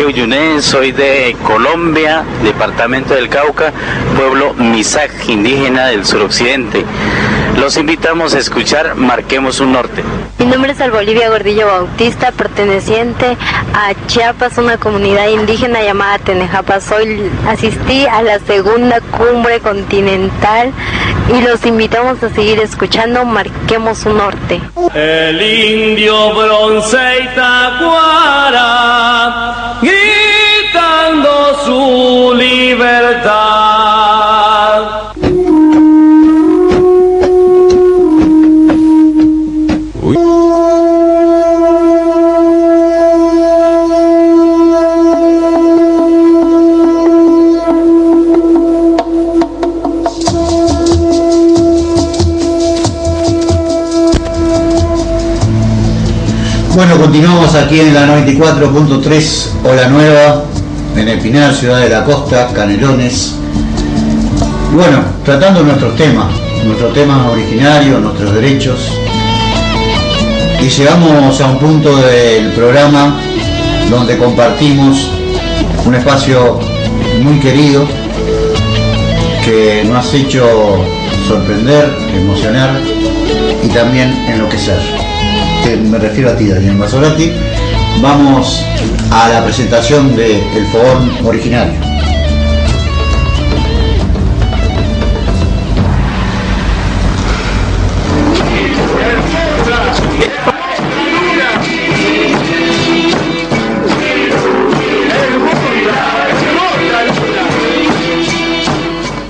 Uyuné, soy de Colombia, departamento del Cauca, pueblo Misak, indígena del suroccidente. Los invitamos a escuchar Marquemos un Norte. Mi nombre es Bolivia Gordillo Bautista, perteneciente a Chiapas, una comunidad indígena llamada Tenejapas. Asistí a la segunda cumbre continental y los invitamos a seguir escuchando Marquemos un Norte. El indio bronce y tacuara, gritando su libertad. Bueno, continuamos aquí en la 94.3 Ola Nueva, en el Pinar, Ciudad de la Costa, Canelones. Y bueno, tratando nuestros temas originarios, nuestros derechos. Y llegamos a un punto del programa donde compartimos un espacio muy querido que nos has hecho sorprender, emocionar y también enloquecer. Me refiero a ti, Daniel Mazzolati. Vamos a la presentación del fogón originario.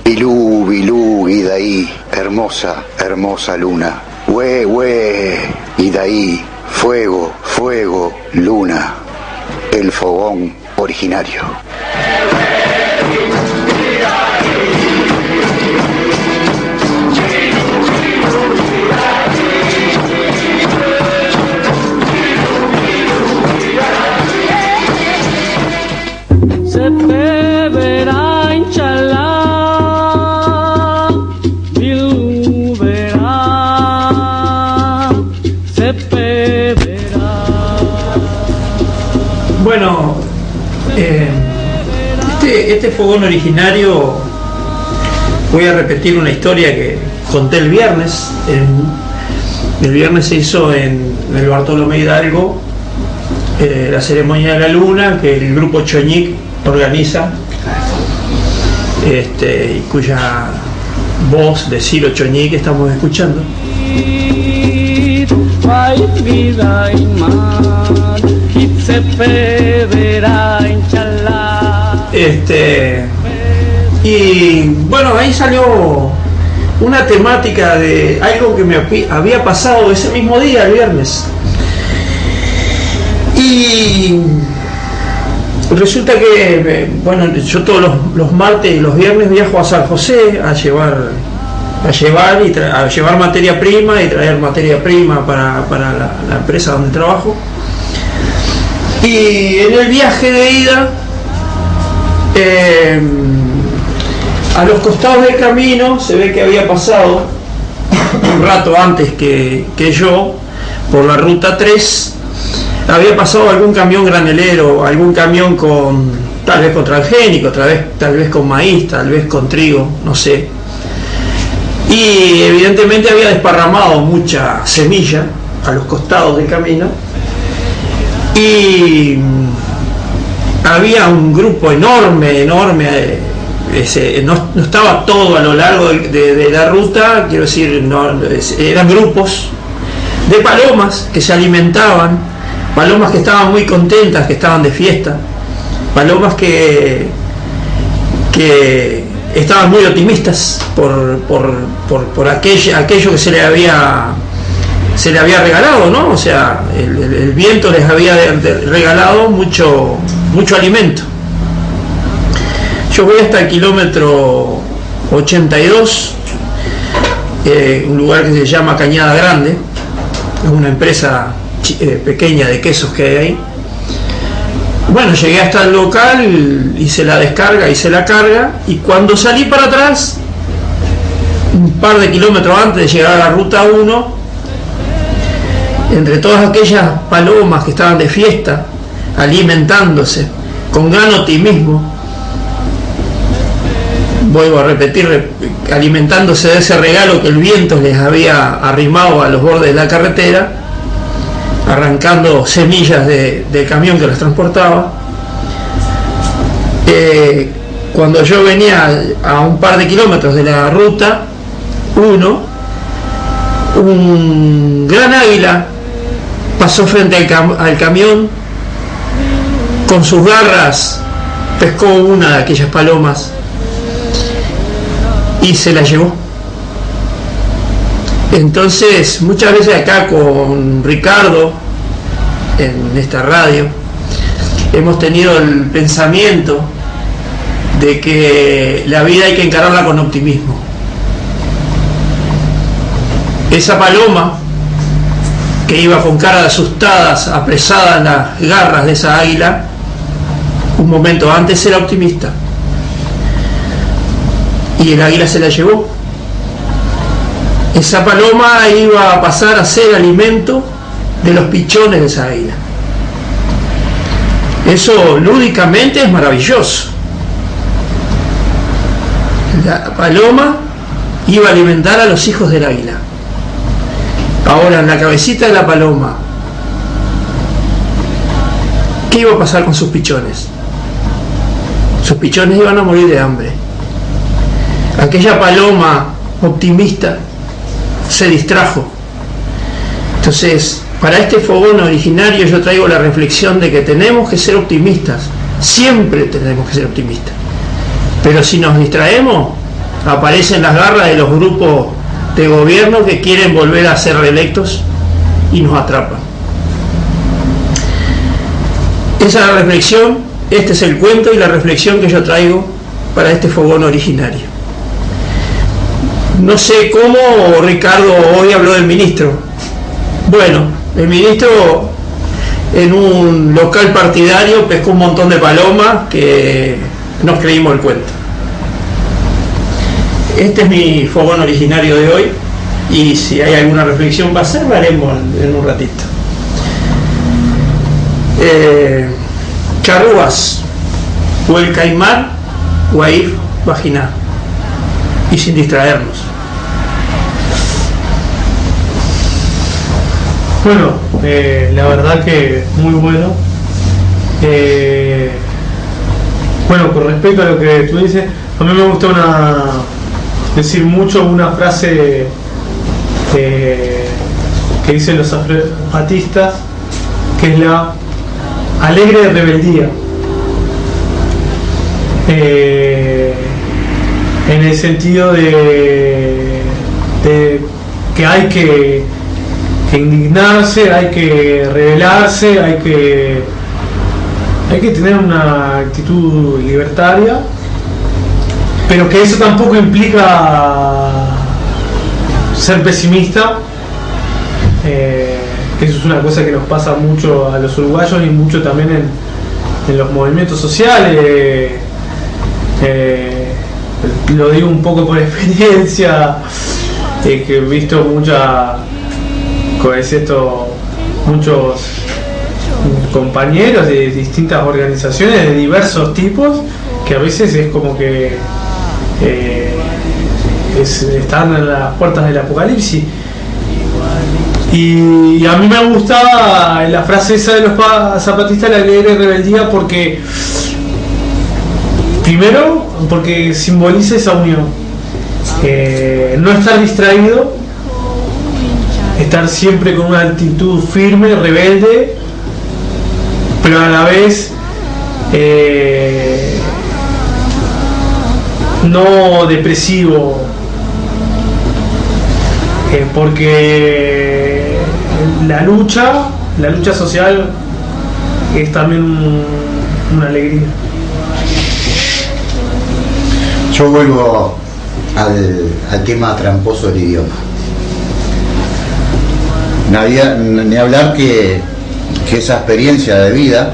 Bilú, Bilú, Idaí, hermosa, hermosa luna. Hue, hue, Idaí, fuego, fuego, luna, el fogón originario. Se verá inshallah. Bueno, este fogón originario, voy a repetir una historia que conté el viernes. El viernes se hizo en el Bartolomé Hidalgo la ceremonia de la luna que el grupo Choñic organiza, y cuya voz de Ciro Choñic estamos escuchando. Y bueno, ahí salió una temática de algo que me había pasado ese mismo día, el viernes. Y resulta que, bueno, yo todos los martes y los viernes viajo a San José a llevar materia prima y traer materia prima para la empresa donde trabajo. Y en el viaje de ida, a los costados del camino se ve que había pasado un rato antes que yo por la ruta 3, había pasado algún camión granelero, algún camión tal vez con transgénico, tal vez con maíz, tal vez con trigo, no sé. Y evidentemente había desparramado mucha semilla a los costados del camino. Y había un grupo enorme, no estaba todo a lo largo de la ruta, quiero decir, eran grupos de palomas que se alimentaban, palomas que estaban muy contentas, que estaban de fiesta, palomas que estaban muy optimistas por aquello que se le había regalado, ¿no? O sea, el viento les había regalado mucho alimento. Yo voy hasta el kilómetro 82, un lugar que se llama Cañada Grande, es una empresa pequeña de quesos que hay ahí. Bueno, llegué hasta el local, hice la descarga, hice la carga, y cuando salí para atrás, un par de kilómetros antes de llegar a la ruta 1, entre todas aquellas palomas que estaban de fiesta, alimentándose, con gran optimismo, vuelvo a repetir, alimentándose de ese regalo que el viento les había arrimado a los bordes de la carretera, arrancando semillas del camión que las transportaba. Cuando yo venía a un par de kilómetros de la ruta 1, un gran águila pasó frente al camión, con sus garras pescó una de aquellas palomas y se la llevó. Entonces, muchas veces acá con Ricardo, en esta radio, hemos tenido el pensamiento de que la vida hay que encararla con optimismo. Esa paloma que iba con cara asustadas, apresada en las garras de esa águila, un momento antes era optimista, y el águila se la llevó. Esa paloma iba a pasar a ser alimento de los pichones de esa águila. Eso lúdicamente es maravilloso. La paloma iba a alimentar a los hijos del águila. Ahora, en la cabecita de la paloma, ¿qué iba a pasar con sus pichones? Sus pichones iban a morir de hambre. Aquella paloma optimista se distrajo. Entonces, para este fogón originario yo traigo la reflexión de que tenemos que ser optimistas. Siempre tenemos que ser optimistas. Pero si nos distraemos, aparecen las garras de los grupos de gobierno que quieren volver a ser reelectos y nos atrapan. Esa es la reflexión, este es el cuento y la reflexión que yo traigo para este fogón originario. No sé cómo Ricardo hoy habló del ministro. Bueno, el ministro en un local partidario pescó un montón de palomas que nos creímos el cuento. Este es mi fogón originario de hoy, y si hay alguna reflexión va a ser, la haremos en un ratito. Charrúas, o el caimán, o a ir vaginal, y sin distraernos. Bueno, la verdad que muy bueno. Bueno, con respecto a lo que tú dices, a mí me gusta decir mucho una frase que dicen los zapatistas, que es la alegre rebeldía. En el sentido de que hay que indignarse, hay que rebelarse, hay que tener una actitud libertaria, pero que eso tampoco implica ser pesimista. Eso es una cosa que nos pasa mucho a los uruguayos y mucho también en los movimientos sociales. Lo digo un poco por experiencia, que he visto muchos compañeros de distintas organizaciones de diversos tipos, que a veces es como que están en las puertas del apocalipsis. Y a mí me gustaba la frase esa de los zapatistas, la alegre rebeldía, porque primero porque simboliza esa unión, no estar distraído, estar siempre con una actitud firme, rebelde, pero a la vez no depresivo, porque la lucha social es también una alegría. Yo vuelvo al tema tramposo del idioma. Ni hablar que esa experiencia de vida,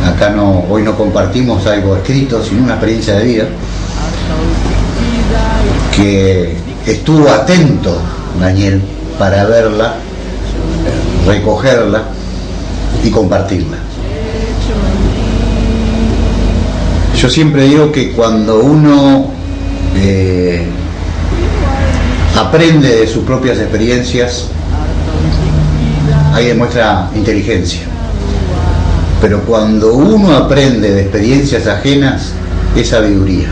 acá hoy no compartimos algo escrito, sino una experiencia de vida, que estuvo atento Daniel para verla, recogerla y compartirla. Yo siempre digo que cuando uno aprende de sus propias experiencias, ahí demuestra inteligencia. Pero cuando uno aprende de experiencias ajenas, es sabiduría.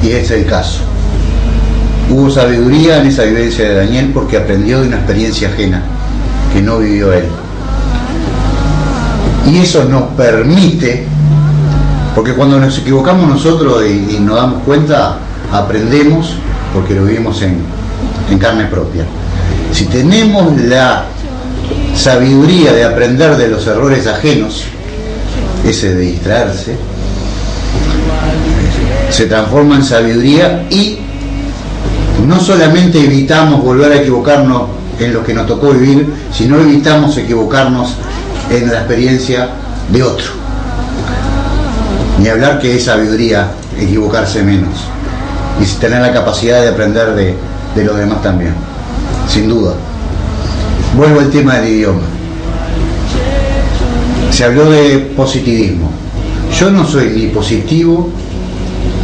Y es el caso. Hubo sabiduría en esa vivencia de Daniel porque aprendió de una experiencia ajena que no vivió él. Y eso nos permite, porque cuando nos equivocamos nosotros y nos damos cuenta, aprendemos porque lo vivimos en carne propia. Si tenemos la sabiduría de aprender de los errores ajenos, ese de distraerse, se transforma en sabiduría y no solamente evitamos volver a equivocarnos en lo que nos tocó vivir, sino evitamos equivocarnos en la experiencia de otro. Ni hablar que es sabiduría equivocarse menos y tener la capacidad de aprender de los demás también, sin duda. Vuelvo al tema del idioma. Se habló de positivismo. Yo no soy ni positivo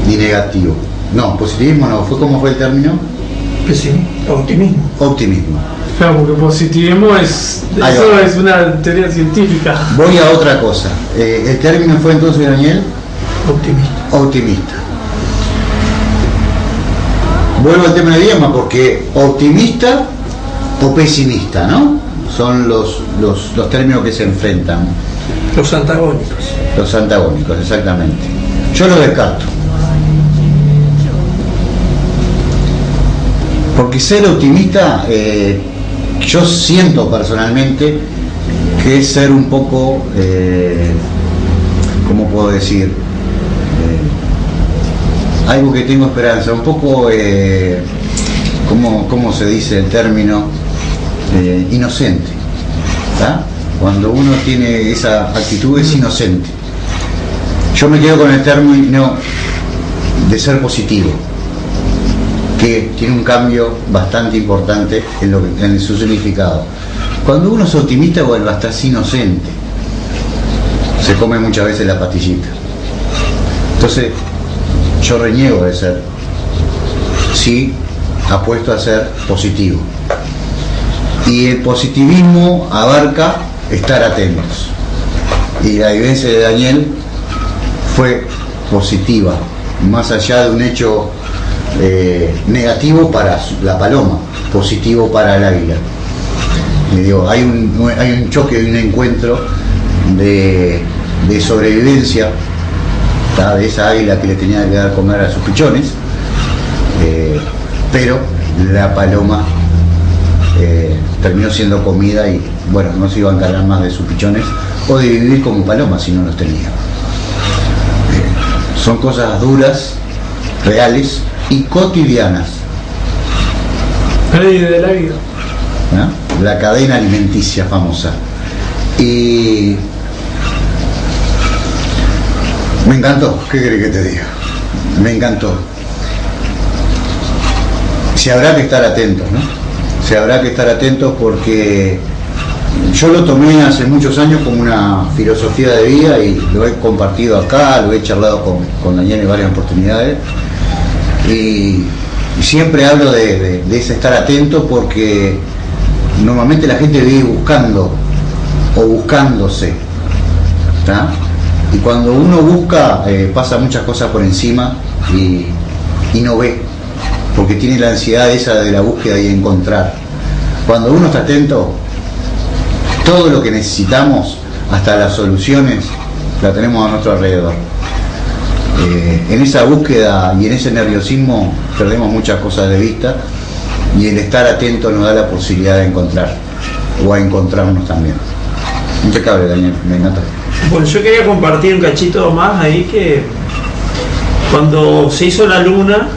ni negativo. No, positivismo no. ¿Cómo fue el término? Sí, optimismo. Optimismo. Claro, porque positivismo es una teoría científica. Voy a otra cosa. ¿El término fue entonces, Daniel? Optimista. Optimista. Vuelvo al tema del idioma porque optimista o pesimista, ¿no? Son los términos que se enfrentan. Los antagónicos. Los antagónicos, exactamente. Yo lo descarto. Porque ser optimista, yo siento personalmente que es ser un poco, ¿cómo puedo decir? Algo que tengo esperanza, un poco, ¿cómo se dice el término? Inocente. ¿Tá? Cuando uno tiene esa actitud es inocente. Yo me quedo con el término de ser positivo, que tiene un cambio bastante importante en su significado. Cuando uno es optimista, vuelve a estar inocente. Se come muchas veces la pastillita. Entonces, yo reniego de ser. Sí, apuesto a ser positivo. Y el positivismo abarca estar atentos. Y la vivencia de Daniel fue positiva, más allá de un hecho negativo para la paloma, positivo para el águila. Hay un choque, un encuentro de sobrevivencia, ¿tá? De esa águila que le tenía que dar comer a sus pichones, pero la paloma terminó siendo comida y bueno, no se iba a encargar más de sus pichones o de vivir como paloma si no los tenía. Son cosas duras, reales y cotidianas. Ley de la vida. ¿No? La cadena alimenticia famosa. Y me encantó, ¿qué querés que te diga? Me encantó. Se habrá que estar atentos, ¿no? Se habrá que estar atentos porque yo lo tomé hace muchos años como una filosofía de vida y lo he compartido acá, lo he charlado con Daniel en varias oportunidades y siempre hablo de ese estar atento porque normalmente la gente vive buscando o buscándose, ¿tá? Y cuando uno busca pasa muchas cosas por encima y no ve, porque tiene la ansiedad esa de la búsqueda y encontrar. Cuando uno está atento, todo lo que necesitamos, hasta las soluciones, la tenemos a nuestro alrededor. En esa búsqueda y en ese nerviosismo perdemos muchas cosas de vista y el estar atento nos da la posibilidad de encontrar o a encontrarnos también. Impecable, Daniel, me encanta. Bueno, yo quería compartir un cachito más ahí que cuando se hizo la luna,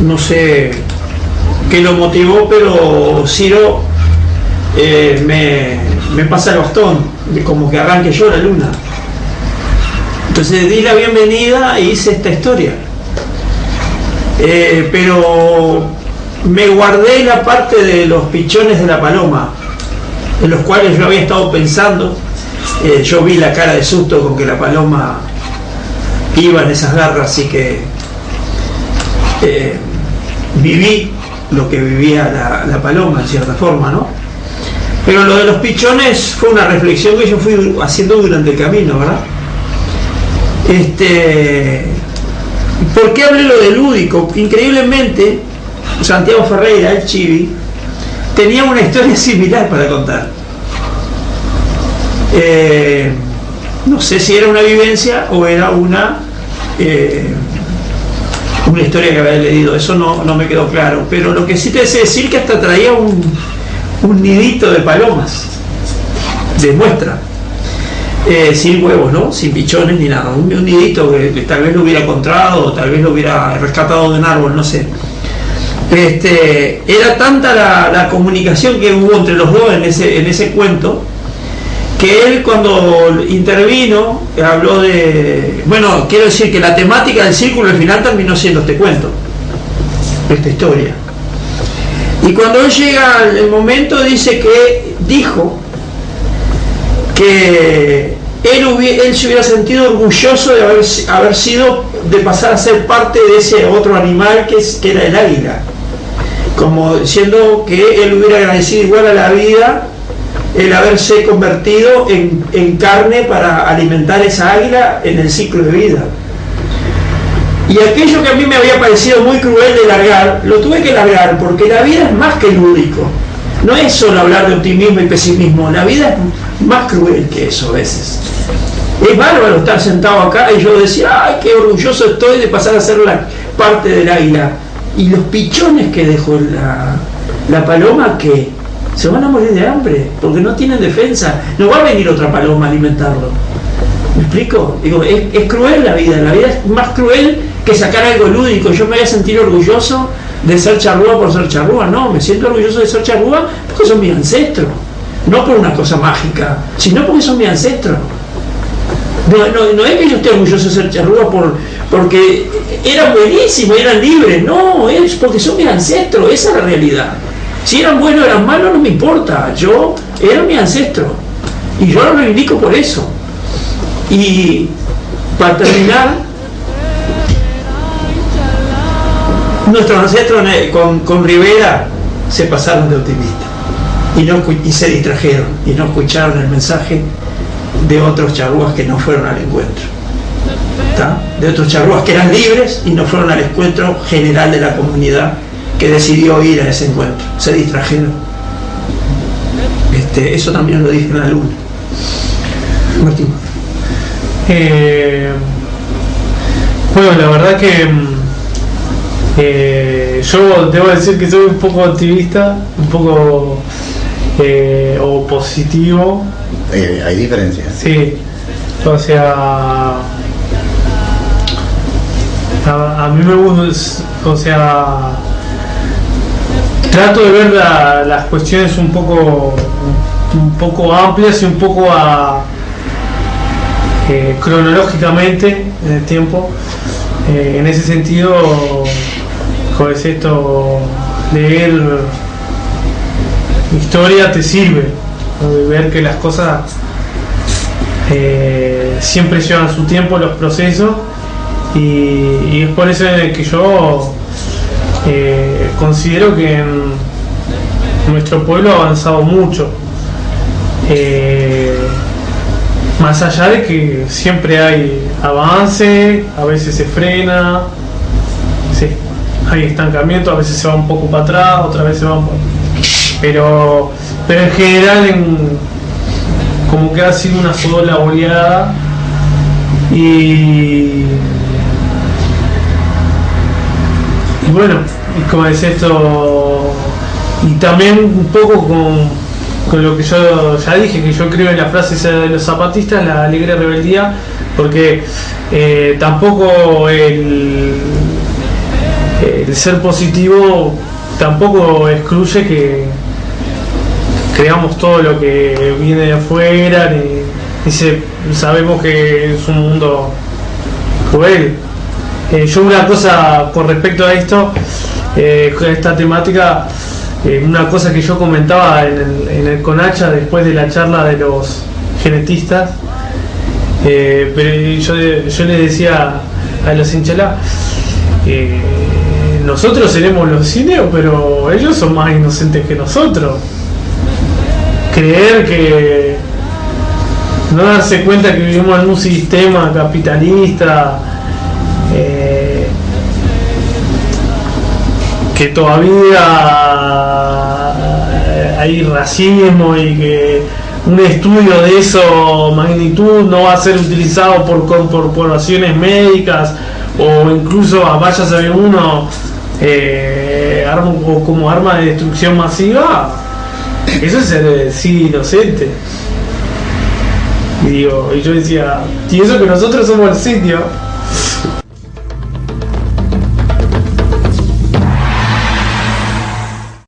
no sé qué lo motivó, pero Ciro me pasa el bastón, como que arranque yo la luna. Entonces di la bienvenida y hice esta historia. Pero me guardé la parte de los pichones de la paloma, en los cuales yo había estado pensando, yo vi la cara de susto con que la paloma iba en esas garras, así que viví lo que vivía la paloma en cierta forma, ¿no? Pero lo de los pichones fue una reflexión que yo fui haciendo durante el camino, ¿verdad? ¿Por qué hablé lo de lúdico? Increíblemente, Santiago Ferreira, el Chibi, tenía una historia similar para contar. No sé si era una vivencia o era una historia que había leído, eso no me quedó claro, pero lo que sí te sé decir que hasta traía un nidito de palomas de muestra, sin huevos, ¿no? Sin pichones ni nada, un nidito que tal vez lo hubiera encontrado o tal vez lo hubiera rescatado de un árbol, no sé. Era tanta la comunicación que hubo entre los dos en ese cuento, que él cuando intervino habló de, bueno, quiero decir que la temática del círculo al final terminó siendo este cuento, esta historia. Y cuando él llega el momento dijo que él se hubiera sentido orgulloso de haber sido, de pasar a ser parte de ese otro animal que era el águila, como diciendo que él hubiera agradecido igual a la vida el haberse convertido en carne para alimentar esa águila en el ciclo de vida. Y aquello que a mí me había parecido muy cruel de largar, lo tuve que largar, porque la vida es más que lúdico. No es solo hablar de optimismo y pesimismo, la vida es más cruel que eso a veces. Es bárbaro estar sentado acá y yo decía, ay, qué orgulloso estoy de pasar a ser la parte del águila. Y los pichones que dejó la paloma, que se van a morir de hambre, porque no tienen defensa. No va a venir otra paloma a alimentarlo. ¿Me explico? Digo, es cruel la vida es más cruel que sacar algo lúdico. Yo me voy a sentir orgulloso de ser charrúa por ser charrúa. No, me siento orgulloso de ser charrúa porque son mis ancestros. No por una cosa mágica, sino porque son mis ancestros. No es que yo esté orgulloso de ser charrúa porque eran buenísimos, eran libres. No, es porque son mis ancestros, esa es la realidad. Si eran buenos o eran malos no me importa, yo era mi ancestro y yo lo reivindico por eso. Y para terminar, nuestros ancestros con Rivera se pasaron de optimistas y se distrajeron y no escucharon el mensaje de otros charrúas que no fueron al encuentro, ¿tá? De otros charrúas que eran libres y no fueron al encuentro general de la comunidad que decidió ir a ese encuentro, se distrajeron. Eso también lo dije en la luna. Martín. Bueno, la verdad que yo debo decir que soy un poco optimista, un poco o positivo. Hay diferencias. Sí, o sea, a mí me gusta, o sea, trato de ver las cuestiones un poco amplias y un poco cronológicamente en el tiempo. En ese sentido, como es esto, leer historia te sirve, ¿no? De ver que las cosas siempre llevan su tiempo, los procesos, y es por eso que yo considero que nuestro pueblo ha avanzado mucho, más allá de que siempre hay avance, a veces se frena, sí, hay estancamiento, a veces se va un poco para atrás, otra vez se va un poco, pero en general como que ha sido una sola oleada. Y bueno, y como es esto, y también un poco con lo que yo ya dije, que yo creo en la frase esa de los zapatistas, la alegre rebeldía, porque tampoco el ser positivo tampoco excluye que creamos todo lo que viene de afuera, sabemos que es un mundo cruel. Yo una cosa con respecto a esto, con esta temática, una cosa que yo comentaba en el Conacha después de la charla de los genetistas, pero yo les decía a los hinchalá, nosotros seremos los cineos, pero ellos son más inocentes que nosotros. Creer que no darse cuenta que vivimos en un sistema capitalista, que todavía hay racismo y que un estudio de esa magnitud no va a ser utilizado por corporaciones médicas o incluso vaya a saber uno como arma de destrucción masiva. Eso es ser inocente. Y yo decía, y eso que nosotros somos el sitio.